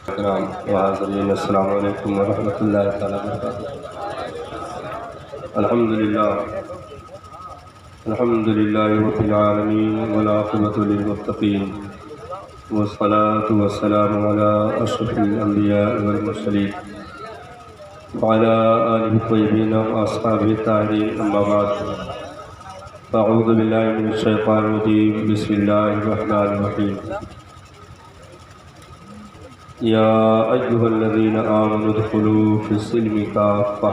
حاضرین السلام علیکم ورحمۃ اللہ تعالیٰ وبرکاتہ۔ الحمد للہ رب العالمین والعاقبۃ للمتقین والصلاة والسلام علی اشرف الانبیاء والمرسلین وعلی آلہ الطیبین واصحابہ الطاہرین، اما بعد فاعوذ باللہ من الشیطان الرجیم، بسم اللہ الرحمن الرحیم۔ یا ایہا الذین آمنوا ادخلوا فی السلم کافۃ۔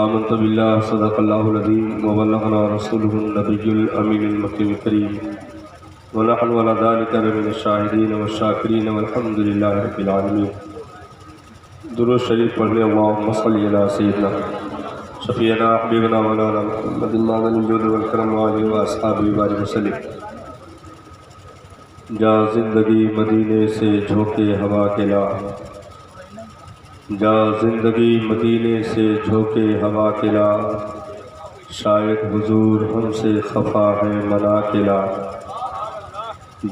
آمنت باللہ صدق اللہ العظیم وبلغنا رسولہ النبی الامین المکی الکریم ونحن علی ذلک من الشاہدین والشاکرین والحمد للہ رب العالمین۔ درود شریف پڑھنے اللہم صلی علی سیدنا شفیعنا حبیبنا مولانا محمد معدن الجود والکرم وآلہ واصحابہ وبارک وسلم۔ جا زندگی مدینے سے جھونکے ہوا کے لا، جا زندگی مدینے سے جھونکے ہوا کے لا، شاید حضور ہم سے خفا ہے منا کے لا۔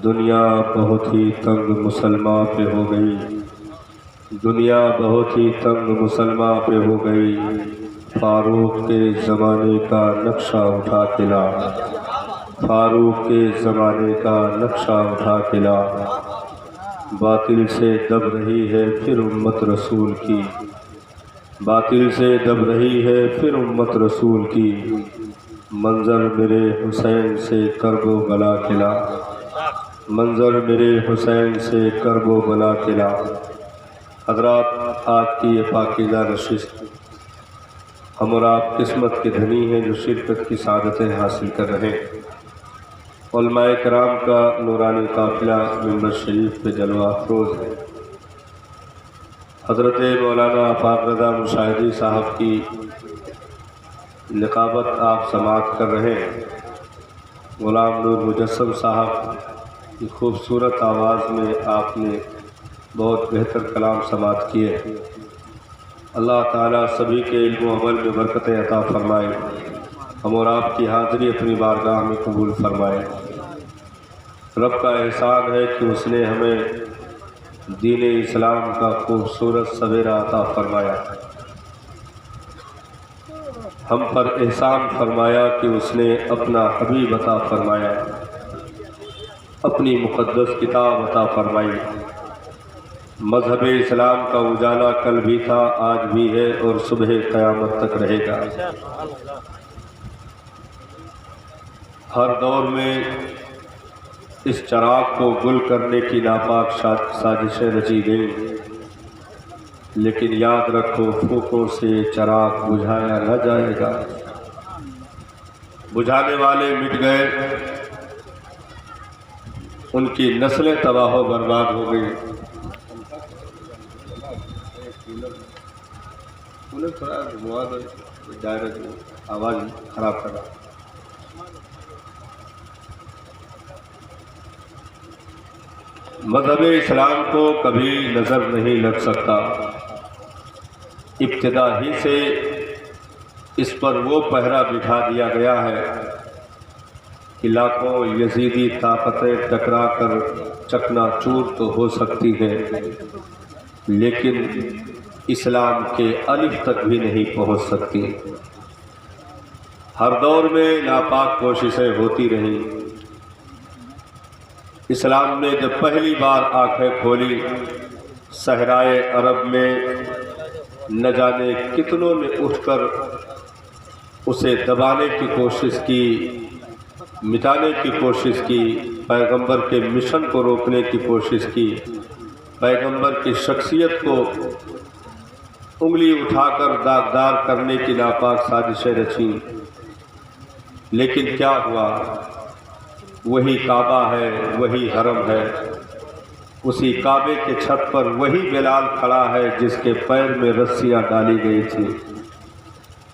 دنیا بہت ہی تنگ مسلمہ پہ ہو گئی، دنیا بہت ہی تنگ مسلمہ پہ ہو گئی، فاروق کے زمانے کا نقشہ اٹھا کے لا، فاروق کے زمانے کا نقشہ اٹھا کے لا۔ باطل سے دب رہی ہے پھر امت رسول کی، باطل سے دب رہی ہے پھر امت رسول کی، منظر میرے حسین سے کرب و بلا کے لا، منظر میرے حسین سے کرب و بلا کے لا۔ حضرات، آج کی یہ پاکیزہ نشست ہم اور آپ قسمت کے دھنی ہیں جو شرکت کی سعادتیں حاصل کر رہے ہیں۔ علماء کرام کا نورانی قافلہ منبر شریف پہ جلوہ افروز ہے۔ حضرت مولانا آفاق رضا مشاہدی صاحب کی نقابت آپ سماعت کر رہے ہیں۔ غلام نور مجسم صاحب کی خوبصورت آواز میں آپ نے بہت بہتر کلام سماعت کیے۔ اللہ تعالیٰ سبھی کے علم و عمل میں برکتیں عطا فرمائے، ہم اور آپ کی حاضری اپنی بارگاہ میں قبول فرمائے۔ رب کا احسان ہے کہ اس نے ہمیں دین اسلام کا خوبصورت سویرا عطا فرمایا، ہم پر احسان فرمایا کہ اس نے اپنا حبیب عطا فرمایا، اپنی مقدس کتاب عطا فرمائی۔ مذہب اسلام کا اجالا کل بھی تھا، آج بھی ہے اور صبح قیامت تک رہے گا۔ ہر دور میں اس چراغ کو گل کرنے کی ناپاک سازشیں رچی گئیں، لیکن یاد رکھو پھوکوں سے چراغ بجھایا نہ جائے گا۔ بجھانے والے مٹ گئے، ان کی نسلیں تباہ و برباد ہو گئی۔ تھوڑا دائرہ آواز خراب کر رہا۔ مذہب اسلام کو کبھی نظر نہیں لگ سکتا، ابتدا ہی سے اس پر وہ پہرا بٹھا دیا گیا ہے کہ لاکھوں یزیدی طاقتیں ٹکرا کر چکنا چور تو ہو سکتی ہیں، لیکن اسلام کے الف تک بھی نہیں پہنچ سکتی۔ ہر دور میں ناپاک کوششیں ہوتی رہیں۔ اسلام نے جب پہلی بار آنکھیں کھولی، صحرائے عرب میں نہ جانے کتنوں نے اٹھ کر اسے دبانے کی کوشش کی، مٹانے کی کوشش کی، پیغمبر کے مشن کو روکنے کی کوشش کی، پیغمبر کی شخصیت کو انگلی اٹھا کر داغدار کرنے کی ناپاک سازشیں رچیں، لیکن کیا ہوا؟ وہی کعبہ ہے، وہی حرم ہے، اسی کعبے کے چھت پر وہی بلال کھڑا ہے جس کے پیر میں رسیاں ڈالی گئی تھی،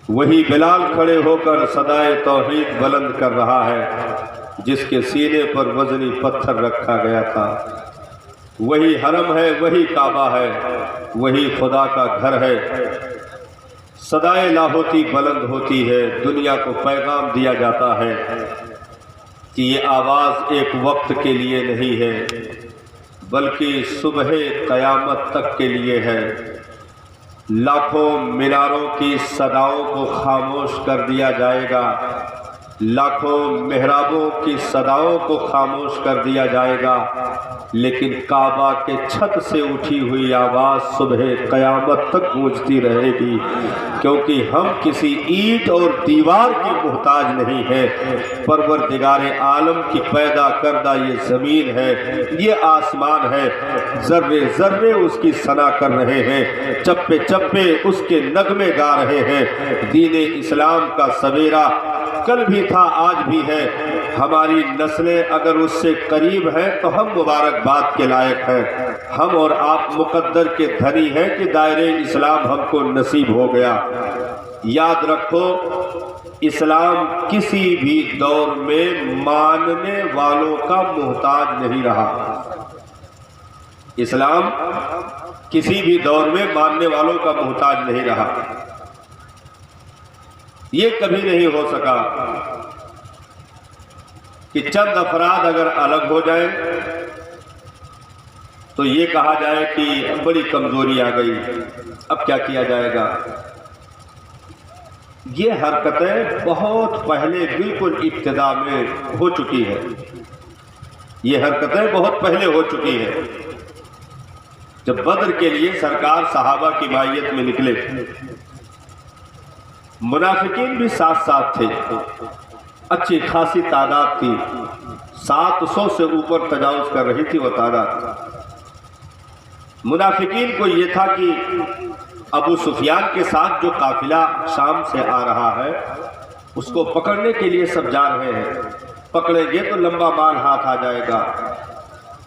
وہی بلال کھڑے ہو کر صدائے توحید بلند کر رہا ہے جس کے سینے پر وزنی پتھر رکھا گیا تھا، وہی حرم ہے، وہی کعبہ ہے، وہی خدا کا گھر ہے۔ صدائے لاہوتی بلند ہوتی ہے، دنیا کو پیغام دیا جاتا ہے کہ یہ آواز ایک وقت کے لیے نہیں ہے، بلکہ صبح قیامت تک کے لیے ہے۔ لاکھوں میناروں کی صداؤں کو خاموش کر دیا جائے گا، لاکھوں محرابوں کی صداؤں کو خاموش کر دیا جائے گا، لیکن کعبہ کے چھت سے اٹھی ہوئی آواز صبح قیامت تک گونجتی رہے گی، کیونکہ ہم کسی اینٹ اور دیوار کی محتاج نہیں ہیں۔ پروردگار عالم کی پیدا کردہ یہ زمین ہے، یہ آسمان ہے، ذرے ذرے اس کی ثنا کر رہے ہیں، چپے چپے اس کے نغمے گا رہے ہیں۔ دین اسلام کا سویرا کل بھی تھا، آج بھی ہے۔ ہماری نسلیں اگر اس سے قریب ہیں تو ہم مبارکباد کے لائق ہیں۔ ہم اور آپ مقدر کے دھنی ہیں کہ دائرہ اسلام ہم کو نصیب ہو گیا۔ یاد رکھو، اسلام کسی بھی دور میں ماننے والوں کا محتاج نہیں رہا۔ اسلام کسی بھی دور میں ماننے والوں کا محتاج نہیں رہا۔ یہ کبھی نہیں ہو سکا کہ چند افراد اگر الگ ہو جائیں تو یہ کہا جائے کہ بڑی کمزوری آ گئی، اب کیا کیا جائے گا۔ یہ حرکتیں بہت پہلے بالکل ابتدا میں ہو چکی ہے، یہ حرکتیں بہت پہلے ہو چکی ہیں۔ جب بدر کے لیے سرکار صحابہ کی مائیت میں نکلے، منافقین بھی ساتھ ساتھ تھے، اچھی خاصی تعداد تھی، 700 سے اوپر تجاوز کر رہی تھی وہ تعداد۔ منافقین کو یہ تھا کہ ابو سفیان کے ساتھ جو قافلہ شام سے آ رہا ہے اس کو پکڑنے کے لیے سب جا رہے ہیں، پکڑیں گے تو لمبا مال ہاتھ آ جائے گا،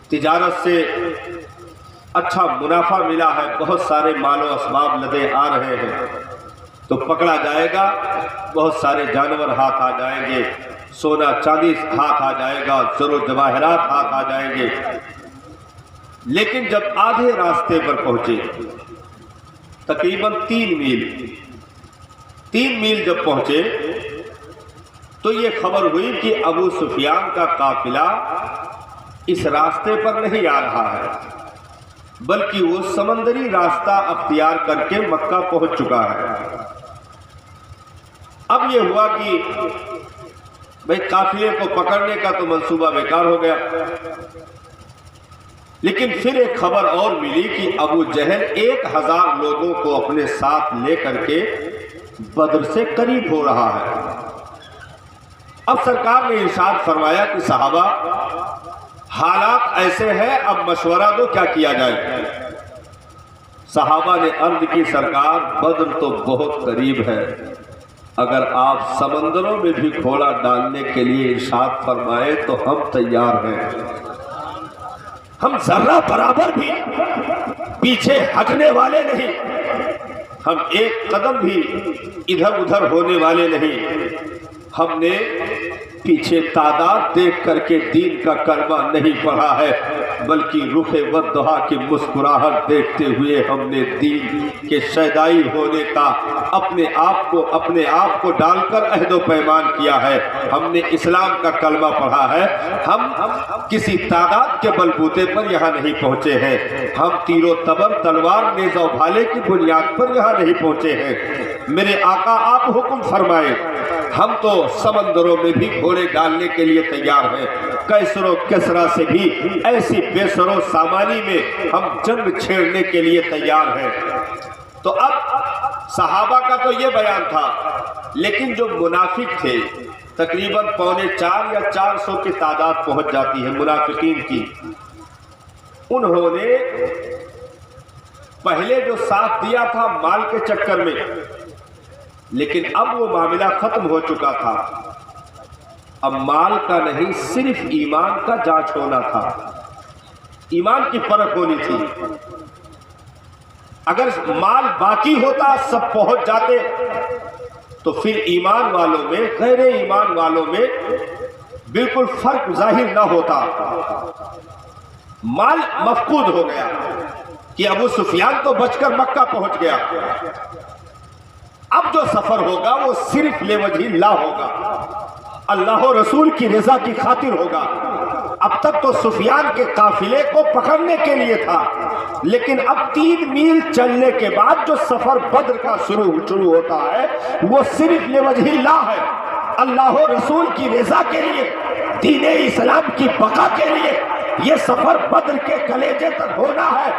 تجارت سے اچھا منافع ملا ہے، بہت سارے مال و اسباب لدے آ رہے ہیں، تو پکڑا جائے گا، بہت سارے جانور ہاتھ آ جائیں گے، سونا چاندی ہاتھ آ جائے گا، زر و جواہرات ہاتھ آ جائیں گے۔ لیکن جب آدھے راستے پر پہنچے، تقریباً 3 میل جب پہنچے تو یہ خبر ہوئی کہ ابو سفیان کا قافلہ اس راستے پر نہیں آ رہا ہے، بلکہ وہ سمندری راستہ اختیار کر کے مکہ پہنچ چکا ہے۔ اب یہ ہوا کہ بھئی قافلے کو پکڑنے کا تو منصوبہ بیکار ہو گیا، لیکن پھر ایک خبر اور ملی کہ ابو جہل 1000 لوگوں کو اپنے ساتھ لے کر کے بدر سے قریب ہو رہا ہے۔ اب سرکار نے ارشاد فرمایا کہ صحابہ حالات ایسے ہیں، اب مشورہ دو کیا کیا جائے۔ صحابہ نے عرض کی سرکار بدر تو بہت قریب ہے، اگر آپ سمندروں میں بھی گھوڑا ڈالنے کے لیے ارشاد فرمائے تو ہم تیار ہیں، ہم ذرہ برابر بھی پیچھے ہٹنے والے نہیں، ہم ایک قدم بھی ادھر ادھر ہونے والے نہیں۔ ہم نے پیچھے تعداد دیکھ کر کے دین کا کلمہ نہیں پڑھا ہے، بلکہ رخ والضحیٰ کی مسکراہٹ دیکھتے ہوئے ہم نے دین کے شیدائی ہونے کا اپنے آپ کو ڈال کر عہد و پیمان کیا ہے۔ ہم نے اسلام کا کلمہ پڑھا ہے، ہم کسی تعداد کے بلبوتے پر یہاں نہیں پہنچے ہیں، ہم تیر و تبر تلوار نیزہ و بھالے کی بنیاد پر یہاں نہیں پہنچے ہیں۔ میرے آقا آپ حکم فرمائے، ہم تو سمندروں میں بھی گھوڑے ڈالنے کے لیے تیار ہیں، کیسر و کسرا سے بھی ایسی بے سر و سامانی میں ہم جنگ چھیڑنے کے لیے تیار ہیں۔ تو اب صحابہ کا تو یہ بیان تھا، لیکن جو منافق تھے تقریباً 3.25 یا 400 کی تعداد پہنچ جاتی ہے منافقین کی، انہوں نے پہلے جو ساتھ دیا تھا مال کے چکر میں، لیکن اب وہ معاملہ ختم ہو چکا تھا، اب مال کا نہیں صرف ایمان کا جانچ ہونا تھا، ایمان کی فرق ہونی تھی۔ اگر مال باقی ہوتا سب پہنچ جاتے تو پھر ایمان والوں میں غیر ایمان والوں میں بالکل فرق ظاہر نہ ہوتا۔ مال مفقود ہو گیا کہ ابو سفیان تو بچ کر مکہ پہنچ گیا، اب جو سفر ہوگا وہ صرف لوجہ اللہ ہوگا، اللہ و رسول کی رضا کی خاطر ہوگا۔ اب تک تو سفیان کے قافلے کو پکڑنے کے لیے تھا، لیکن اب 3 میل چلنے کے بعد جو سفر بدر کا شروع ہوتا ہے وہ صرف لوجہ اللہ ہے، اللہ و رسول کی رضا کے لیے، دین اسلام کی بقا کے لیے۔ یہ سفر بدر کے کلیجے تک ہونا ہے۔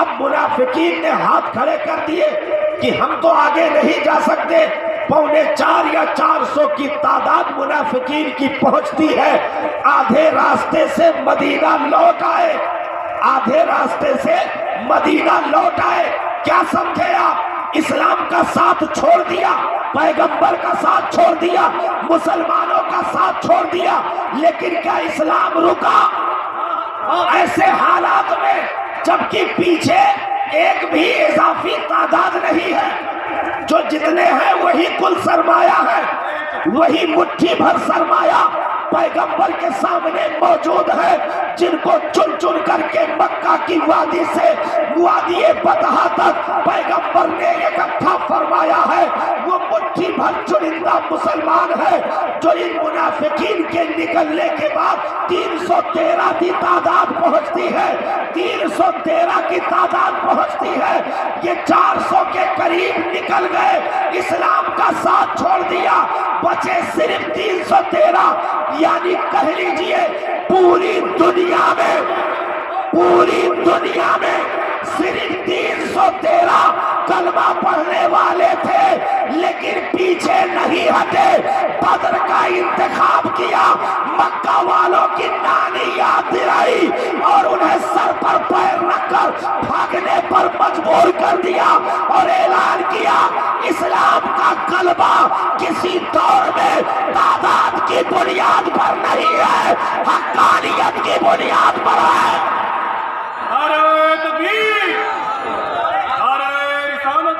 اب منافقین نے ہاتھ کھڑے کر دیے کہ ہم تو آگے نہیں جا سکتے۔ 4.25 یا 400 کی تعداد منافقین کی پہنچتی ہے۔ آدھے راستے سے مدینہ لوٹ آئے، آدھے راستے سے مدینہ لوٹ آئے۔ کیا سمجھے آپ؟ اسلام کا ساتھ چھوڑ دیا، پیغمبر کا ساتھ چھوڑ دیا، مسلمانوں کا ساتھ چھوڑ دیا، لیکن کیا اسلام رکا؟ ایسے حالات میں جبکہ پیچھے ایک بھی اضافی تعداد نہیں ہے، جو جتنے ہیں وہی کل سرمایہ ہے، وہی مٹھی بھر سرمایہ پیغمبر کے سامنے موجود ہے، جن کو چن چن کر کے مکہ کی وادی سے وادی بطحا تک پیغمبر نے اکٹھا فرمایا ہے۔ وہ مٹھی بھر چنندہ مسلمان ہے جو ان منافقین کے نکلنے کے بعد 313 کی تعداد پہنچتی ہے، 313 کی تعداد پہنچتی ہے۔ یہ 400 کے قریب نکل گئے، اسلام کا ساتھ چھوڑ دیا، بچے صرف 313۔ یعنی کہہ لیجئے پوری دنیا میں صرف 313 کلمہ پڑھنے والے تھے، لیکن پیچھے نہیں ہٹے، بدر کا انتخاب کیا، مکہ والوں کی نانی یاد دلائی اور انہیں سر پر پیر رکھ کر بھاگنے پر مجبور کر دیا اور اعلان کیا اسلام کا غلبہ کسی دور میں تعداد کی بنیاد پر نہیں ہے، حقانیت کی بنیاد پر ہے۔ نعرہ تکبیر، نعرہ رسالت،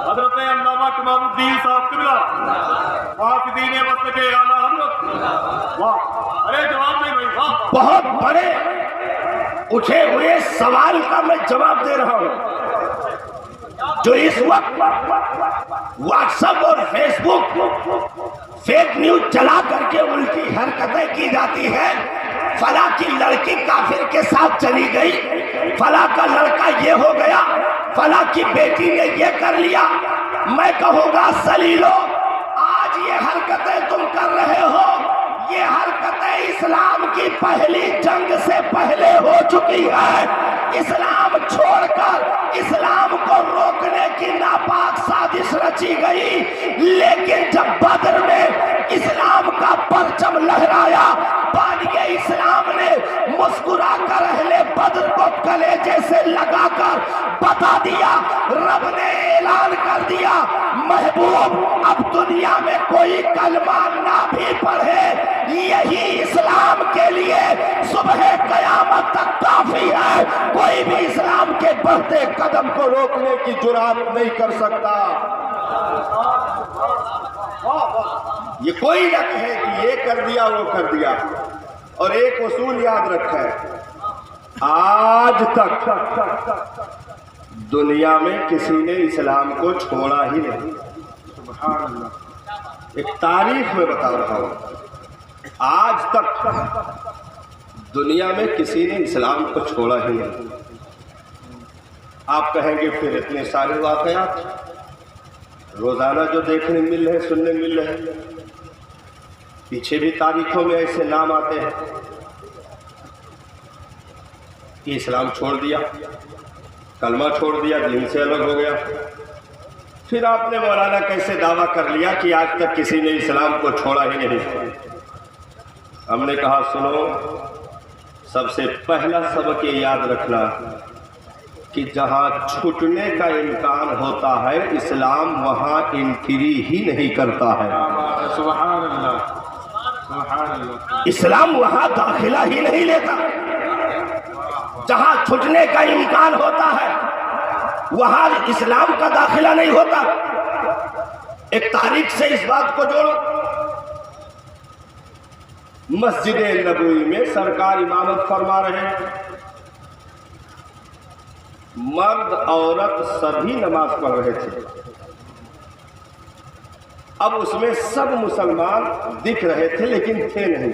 حضرت علامہ کمال الدین صاحب قبلہ، حافظین مسلک اعلیٰ حضرت، واہ، ارے جواب نہیں بھائی، واہ۔ بہت بڑے اٹھے ہوئے سوال کا میں جواب دے رہا ہوں۔ جو اس وقت واٹس ایپ اور فیس بک فیک نیوز چلا کر کے الٹی حرکتیں کی جاتی ہے، فلاں کی لڑکی کافر کے ساتھ چلی گئی، فلاں کا لڑکا یہ ہو گیا، فلاں کی بیٹی نے یہ کر لیا، میں کہوں گا سلیلو، آج یہ حرکتیں تم کر رہے ہو، یہ حرکتیں اسلام کی پہلی جنگ سے پہلے ہو چکی ہے۔ اسلام چھوڑ کر اسلام کو روکنے کی ناپاک سازش رچی گئی، لیکن جب بدر میں اسلام کا پرچم لہرایا، بانی اسلام نے مسکرا کر اہل بدر کو کلیجے سے لگا کر بتا دیا، رب نے اعلان کر دیا محبوب اب دنیا میں کوئی کلمہ نہ بھی پڑھے، یہی اسلام کے لیے صبح قیامت تک کافی ہے، کوئی بھی اسلام کے بڑھتے قدم کو روکنے کی جرات نہیں کر سکتا۔ یہ کوئی نہ کہے کہ یہ کر دیا وہ کر دیا۔ اور ایک اصول یاد رکھے، آج تک دنیا میں کسی نے اسلام کو چھوڑا ہی نہیں۔ سبحان اللہ، ایک تاریخ میں بتا رہا ہوں، آج تک دنیا میں کسی نے اسلام کو چھوڑا ہی نہیں۔ آپ کہیں گے پھر اتنے سارے واقعات روزانہ جو دیکھنے مل رہے، سننے مل رہے، پیچھے بھی تاریخوں میں ایسے نام آتے ہیں کہ اسلام چھوڑ دیا، کلمہ چھوڑ دیا، دین سے الگ ہو گیا۔ پھر آپ نے مولانا کیسے دعویٰ کر لیا کہ آج تک کسی نے اسلام کو چھوڑا ہی نہیں؟ ہم نے کہا سنو، سب سے پہلا سبق یہ یاد رکھنا کہ جہاں چھوٹنے کا امکان ہوتا ہے اسلام وہاں انٹری ہی نہیں کرتا ہے۔ سبحان اللہ، سبحان اللہ، اسلام وہاں داخلہ ہی نہیں لیتا۔ جہاں چھٹنے کا امکان ہوتا ہے وہاں اسلام کا داخلہ نہیں ہوتا۔ ایک تاریخ سے اس بات کو جوڑو، مسجد نبوی میں سرکار امامت فرما رہے ہیں، مرد عورت سبھی نماز پڑھ رہے تھے۔ اب اس میں سب مسلمان دکھ رہے تھے لیکن تھے نہیں۔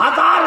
1000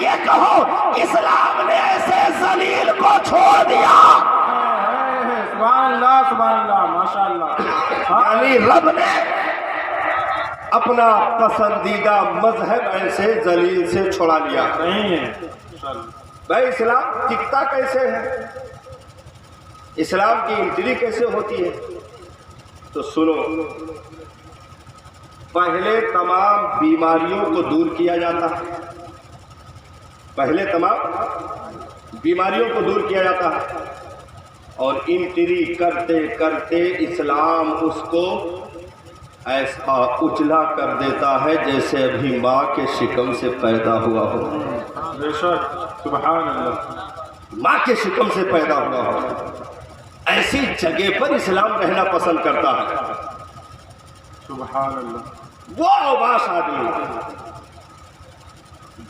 یہ کہو اسلام نے ایسے ذلیل کو چھوڑ دیا، سبحان اللہ ماشاء اللہ. یعنی رب نے اپنا پسندیدہ مذہب ایسے ذلیل سے چھوڑا لیا. صحیح ہے. بھائی اسلام ٹکتا کیسے ہے، اسلام کی انٹری کیسے ہوتی ہے؟ تو سنو، پہلے تمام بیماریوں کو دور کیا جاتا ہے، پہلے تمام بیماریوں کو دور کیا جاتا ہے، اور انٹری کرتے کرتے اسلام اس کو ایسا اچلا کر دیتا ہے جیسے ابھی ماں کے شکم سے پیدا ہوا ہو. بے شک. سبحان اللہ. ماں کے شکم سے پیدا ہوا ہو، ایسی جگہ پر اسلام رہنا پسند کرتا ہے. سبحان اللہ. وہ اوباش آدمی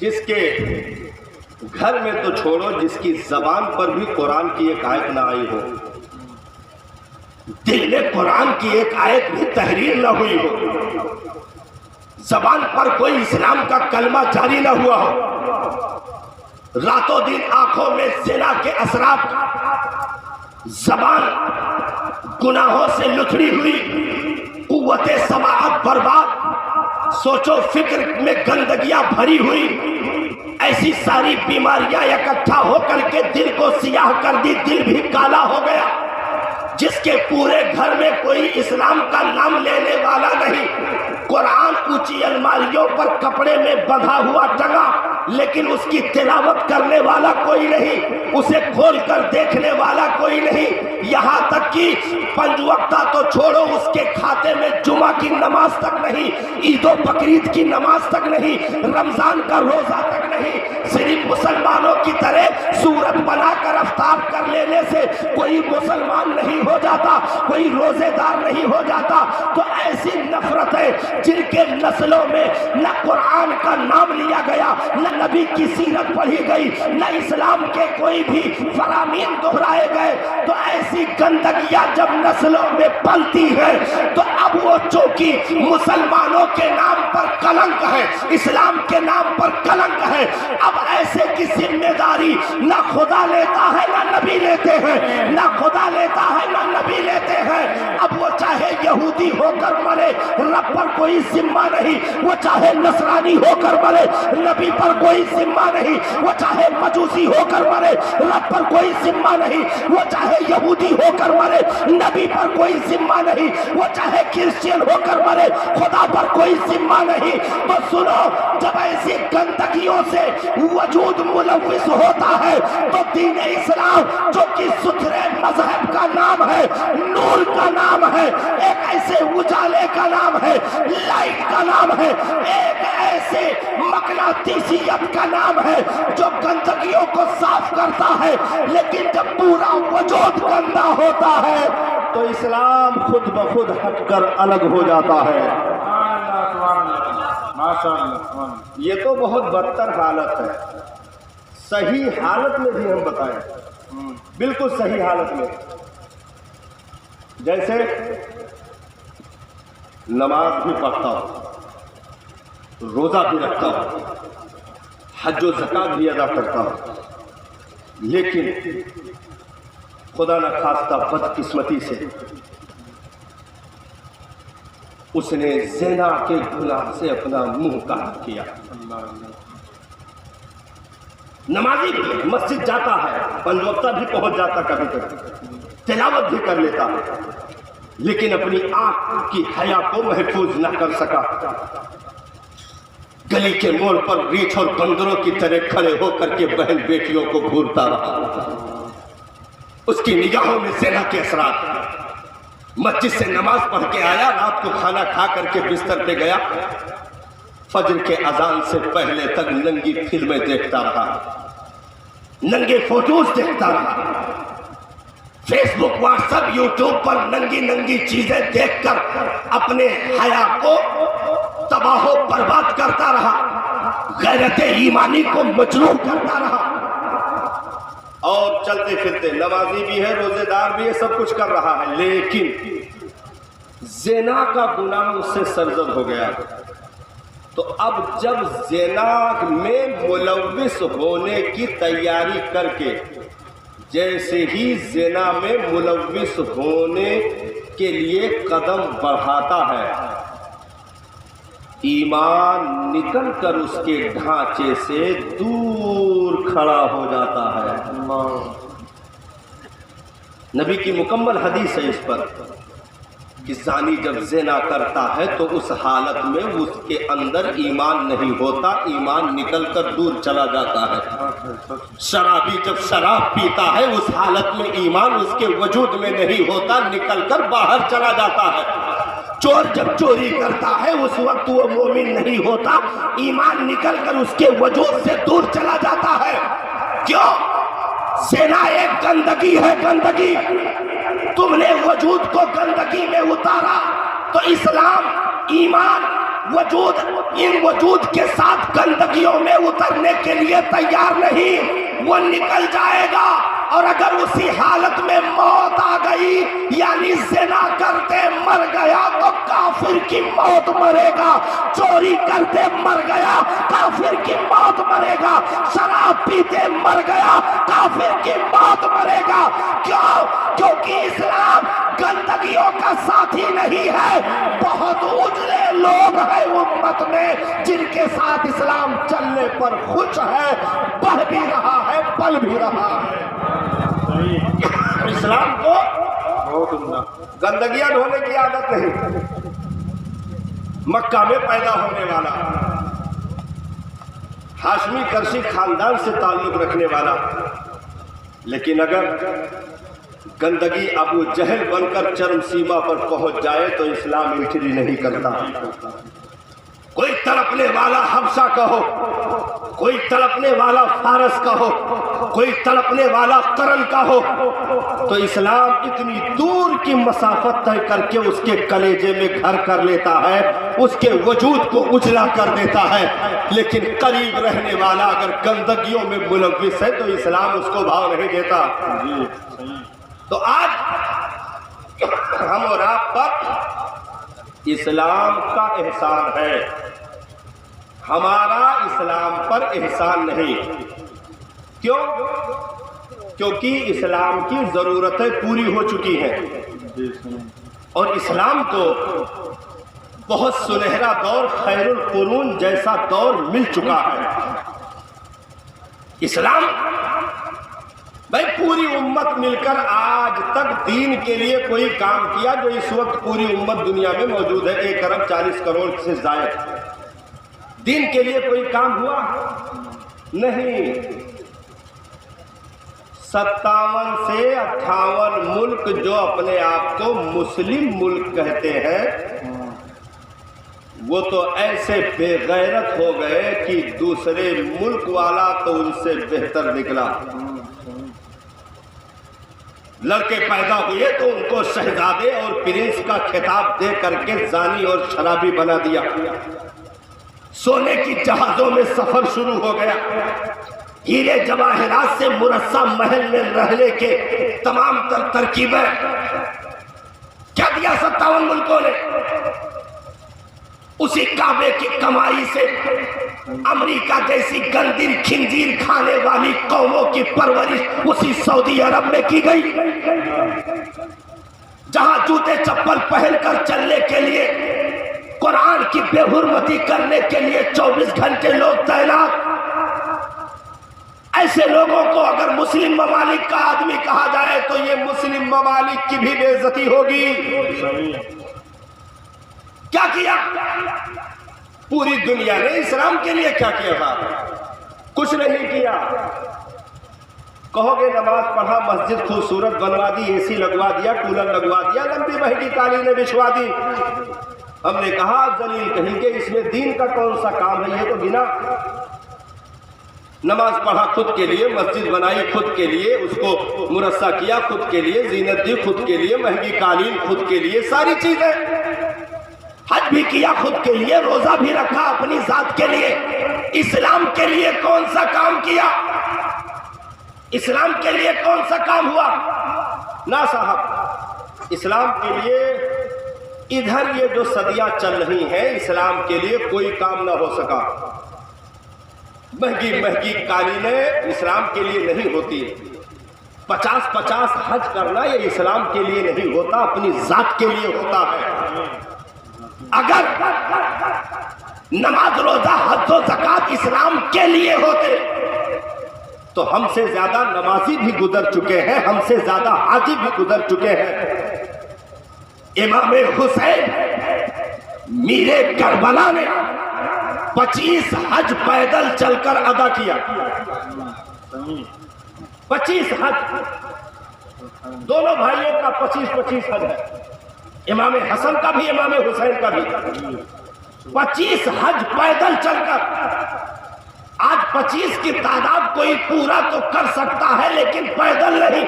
جس کے گھر میں تو چھوڑو، جس کی زبان پر بھی قرآن کی ایک آیت نہ آئی ہو، دل میں قرآن کی ایک آیت بھی تحریر نہ ہوئی ہو، زبان پر کوئی اسلام کا کلمہ جاری نہ ہوا ہو، راتوں دن آنکھوں میں زنا کے اثرات، زبان گناہوں سے لتھڑی ہوئی، قوت سماعت برباد، سوچو فکر میں گندگیاں بھری ہوئی، ایسی ساری بیماریاں اکٹھا ہو کر کے دل کو سیاہ کر دی، دل بھی کالا ہو گیا. جس کے پورے گھر میں کوئی اسلام کا نام لینے والا نہیں، قرآن اونچی الماریوں پر کپڑے میں بندھا ہوا ٹنگا، لیکن اس کی تلاوت کرنے والا کوئی نہیں، اسے کھول کر دیکھنے والا کوئی نہیں. یہاں تک کہ 5 وقتہ تو چھوڑو، اس کے کھاتے میں جمعہ کی نماز تک نہیں، عید و بقرعید کی نماز تک نہیں، رمضان کا روزہ تک نہیں. صرف مسلمانوں کی طرح صورت بنا کر افطار کر لینے سے کوئی مسلمان نہیں ہو جاتا، کوئی روزے دار نہیں ہو جاتا. تو ایسی نفرت ہے جن کے نسلوں میں نہ قرآن کا نام لیا گیا، نہ نبی کی سیرت پڑھی گئی، نہ اسلام کے کوئی بھی فرامین دہرائے گئے. تو ایسی گندگیاں جب نسلوں میں پلتی ہے تو اب وہ چونکہ مسلمانوں کے نام پر کلنک ہے، اسلام کے نام پر کلنک ہے، اب ایسے کی ذمہ داری نہ خدا لیتا ہے نہ نبی لیتے ہیں، نہ خدا لیتا ہے نہ نبی لیتے ہیں. اب وہ چاہے یہودی ہو کر مرے، رب پر کوئی ذمہ نہیں، وہ چاہے نصرانی ہو کر مرے، نبی پر کوئی ذمہ نہیں، وہ چاہے مجوسی ہو کر مرے، رب پر کوئی ذمہ نہیں، وہ چاہے یہودی ہو کر مرے، نبی پر کوئی ذمہ نہیں، وہ چاہے کرسچین ہو کر مرے، خدا پر کوئی ذمہ نہیں. تو سنو، جب ایسی گندگیوں سے وجود ملوث ہوتا ہے تو دین اسلام جو کہ ستھرے مذہب کا نام ہے، نور کا نام ہے، ایک ایسے اجالے کا نام ہے، لائٹ کا نام ہے، ایک ایسے مقناطیسیت کا نام ہے جو گندگیوں کو صاف کرتا ہے. لیکن جب پورا وجود گندا ہوتا ہے تو اسلام خود بخود ہٹ کر الگ ہو جاتا ہے. یہ تو بہت بدتر حالت ہے. صحیح حالت میں بھی ہم بتائیں، بالکل صحیح حالت میں، جیسے نماز بھی پڑھتا ہوں، روزہ بھی رکھتا ہوں، حج و زکات بھی ادا کرتا ہوں، لیکن خدا نہ خواستہ بدقسمتی سے اس نے زنا کے گناہ سے اپنا منہ کاٹ کیا. نمازی بھی مسجد جاتا ہے، 5 وقتہ بھی پہنچ جاتا، کبھی کبھی تلاوت بھی کر لیتا ہے، لیکن اپنی آنکھ کی حیا کو محفوظ نہ کر سکا. گلی کے موڑ پر ریچھ اور بندروں کی طرح کھڑے ہو کر کے بہن بیٹیوں کو گھورتا رہا. اس کی نگاہوں میں زنا کے اثرات. مسجد سے نماز پڑھ کے آیا، رات کو کھانا کھا کر کے بستر پہ گیا، فجر کے اذان سے پہلے تک ننگی فلمیں دیکھتا رہا، ننگے فوٹوز دیکھتا رہا، فیس بک، واٹس ایپ، یوٹیوب پر ننگی ننگی چیزیں دیکھ کر اپنے حیا کو تباہ و برباد کرتا رہا، غیرت ایمانی کو مجروح کرتا رہا. اور چلتے پھرتے نمازی بھی ہے، روزے دار بھی ہے، سب کچھ کر رہا ہے، لیکن زنا کا گناہ اس سے سرزد ہو گیا. تو اب جب زنا میں ملوث ہونے کی تیاری کر کے جیسے ہی زنا میں ملوث ہونے کے لیے قدم بڑھاتا ہے، ایمان نکل کر اس کے ڈھانچے سے دور کھڑا ہو جاتا ہے۔ نبی کی مکمل حدیث ہے اس پر کہ زانی جب زنا کرتا ہے تو اس حالت میں اس کے اندر ایمان نہیں ہوتا، ایمان نکل کر دور چلا جاتا ہے۔ شرابی جب شراب پیتا ہے اس حالت میں ایمان اس کے وجود میں نہیں ہوتا، نکل کر باہر چلا جاتا ہے۔ چور جب چوری کرتا ہے اس وقت وہ مومن نہیں ہوتا، ایمان نکل کر اس کے وجود سے دور چلا جاتا ہے۔ کیوں؟ زنا ایک گندگی ہے، گندگی۔ تم نے وجود کو گندگی میں اتارا تو اسلام، ایمان، وجود، ان وجود کے ساتھ گندگیوں میں اترنے کے لیے تیار نہیں، وہ نکل جائے گا۔ اور اگر اسی حالت میں موت آ گئی یعنی زنا کرتے مر گیا تو کافر کی موت مرے گا، چوری کرتے مر گیا کافر کی موت مرے گا، شراب پیتے مر گیا کافر کی موت مرے گا۔ کیوں؟ کیونکہ اسلام گندگیوں کا ساتھی نہیں ہے۔ بہت اجلے لوگ ہیں امت میں جن کے ساتھ اسلام چلنے پر خوش ہے، بڑھ بھی رہا ہے، پل بھی رہا ہے۔ اسلام کو گندگیاں ڈھونے کی عادت نہیں۔ مکہ میں پیدا ہونے والا، ہاشمی کرشی خاندان سے تعلق رکھنے والا، لیکن اگر گندگی ابو جہل بن کر چرم سیما پر پہنچ جائے تو اسلام انٹری نہیں کرتا۔ کوئی تڑپنے والا حبشہ کا ہو، کوئی تڑپنے والا فارس کا ہو، کوئی تڑپنے والا قرن کا ہو، تو اسلام اتنی دور کی مسافت طے کر کے اس کے کلیجے میں گھر کر لیتا ہے، اس کے وجود کو اجلا کر دیتا ہے۔ لیکن قریب رہنے والا اگر گندگیوں میں ملوث ہے تو اسلام اس کو بھاؤ نہیں دیتا۔ تو آج ہم اور آپ پر اسلام کا احسان ہے، ہمارا اسلام پر احسان نہیں۔ کیوں؟ کیونکہ اسلام کی ضرورتیں پوری ہو چکی ہیں اور اسلام کو بہت سنہرا دور، خیر القرون جیسا دور مل چکا ہے۔ اسلام بھائی پوری امت مل کر آج تک دین کے لیے کوئی کام کیا جو اس وقت پوری امت دنیا میں موجود ہے، 1 ارب 40 کروڑ سے زائد، دین کے لیے کوئی کام ہوا نہیں۔ 57 سے 58 ملک جو اپنے آپ کو مسلم ملک کہتے ہیں وہ تو ایسے بے غیرت ہو گئے کہ دوسرے ملک والا تو ان سے بہتر نکلا۔ لڑکے پیدا ہوئے تو ان کو شہزادے اور پرنس کا خطاب دے کر کے زانی اور شرابی بنا دیا۔ سونے کی جہازوں میں سفر شروع ہو گیا، ہیرے جواہرات سے مرصع محل میں رہنے کے تمام تر ترکیبیں کیا دیا 57 ملکوں نے؟ اسی کعبے کی کمائی سے امریکہ جیسی گندر خنزیر کھانے والی قوموں کی پرورش اسی سعودی عرب میں کی گئی، جہاں جوتے چپل پہن کر چلنے کے لیے، قرآن کی بے حرمتی کرنے کے لیے 24 گھنٹے لوگ تعینات۔ ایسے لوگوں کو اگر مسلم ممالک کا آدمی کہا جائے تو یہ مسلم ممالک کی بھی بے عزتی ہوگی۔ کیا کیا پوری دنیا نے اسلام کے لیے؟ کیا کیا تھا؟ کچھ نہیں کیا۔ کہو گے نماز پڑھا، مسجد خوبصورت بنوا دی، اے سی لگوا دیا، کولر لگوا دیا، لمبی مہنگی قالینیں بچھوا دی۔ ہم نے کہا ذلیل کہیں گے اس میں دین کا کون سا کام ہے؟ یہ تو بنا نماز پڑھا خود کے لیے، مسجد بنائی خود کے لیے، اس کو مرصع کیا خود کے لیے، زینت دی خود کے لیے، مہنگی قالین خود کے لیے، ساری چیزیں، حج بھی کیا خود کے لیے، روزہ بھی رکھا اپنی ذات کے لیے۔ اسلام کے لیے کون سا کام کیا؟ اسلام کے لیے کون سا کام ہوا؟ نہ صاحب، اسلام کے لیے ادھر یہ جو صدیاں چل رہی ہیں اسلام کے لیے کوئی کام نہ ہو سکا. مہنگی مہنگی قالینیں اسلام کے لیے نہیں ہوتی. 50 حج کرنا یہ اسلام کے لیے نہیں ہوتا، اپنی ذات کے لیے ہوتا ہے. اگر نماز روزہ حج و زکات اسلام کے لیے ہوتے تو ہم سے زیادہ نمازی بھی گزر چکے ہیں، ہم سے زیادہ حاجی بھی گزر چکے ہیں. امام حسین میرے کربلا نے 25 حج پیدل چل کر ادا کیا. 25 حج، دونوں بھائیوں کا 25 حج ہے، امام حسن کا بھی امام حسین کا بھی. 25 حج پیدل چل کر. آج 25 کی تعداد کوئی پورا تو کر سکتا ہے لیکن پیدل نہیں.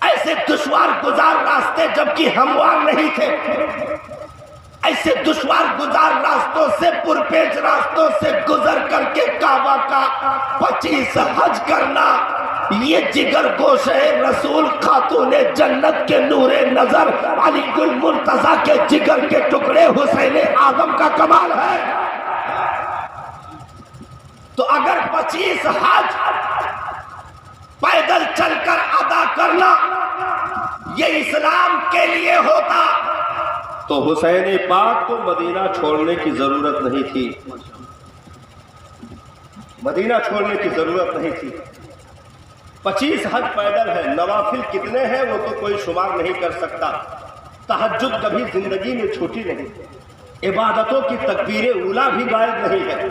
ایسے دشوار گزار راستے جبکہ ہموار نہیں تھے، ایسے دشوار گزار راستوں سے پرپیچ راستوں سے گزر کر کے کعبہ کا 25 حج کرنا، یہ جگر گوش ہے رسول خاتون جنت کے نور نظر علی گل مرتضیٰ کے جگر کے ٹکڑے حسین اعظم کا کمال ہے. تو اگر 25 حج پیدل چل کر ادا کرنا یہ اسلام کے لیے ہوتا تو حسین پاک کو مدینہ چھوڑنے کی ضرورت نہیں تھی. مدینہ چھوڑنے کی ضرورت نہیں تھی. 25 حج پیدل ہے. نوافل کتنے ہیں وہ تو کوئی شمار نہیں کر سکتا. تہجد کبھی زندگی میں چھوٹی نہیں. عبادتوں کی تکبیر اولیٰ بھی غائب نہیں ہے.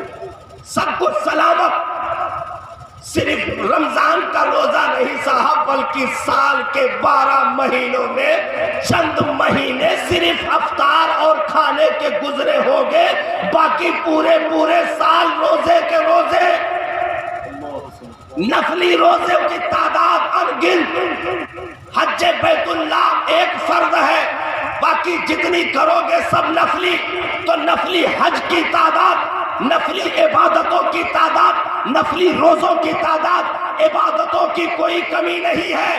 سب کچھ سلامت. صرف رمضان کا روزہ نہیں صاحب بلکہ سال کے 12 مہینوں میں چند مہینے صرف افطار اور کھانے کے گزرے ہوں گے، باقی پورے سال روزے کے روزے. نفلی روزے کی تعداد انگنت. حج بیت اللہ ایک فرض ہے، باقی جتنی کرو گے سب نفلی. تو نفلی حج کی تعداد، نفلی عبادتوں کی تعداد، نفلی روزوں کی تعداد، عبادتوں کی کوئی کمی نہیں ہے.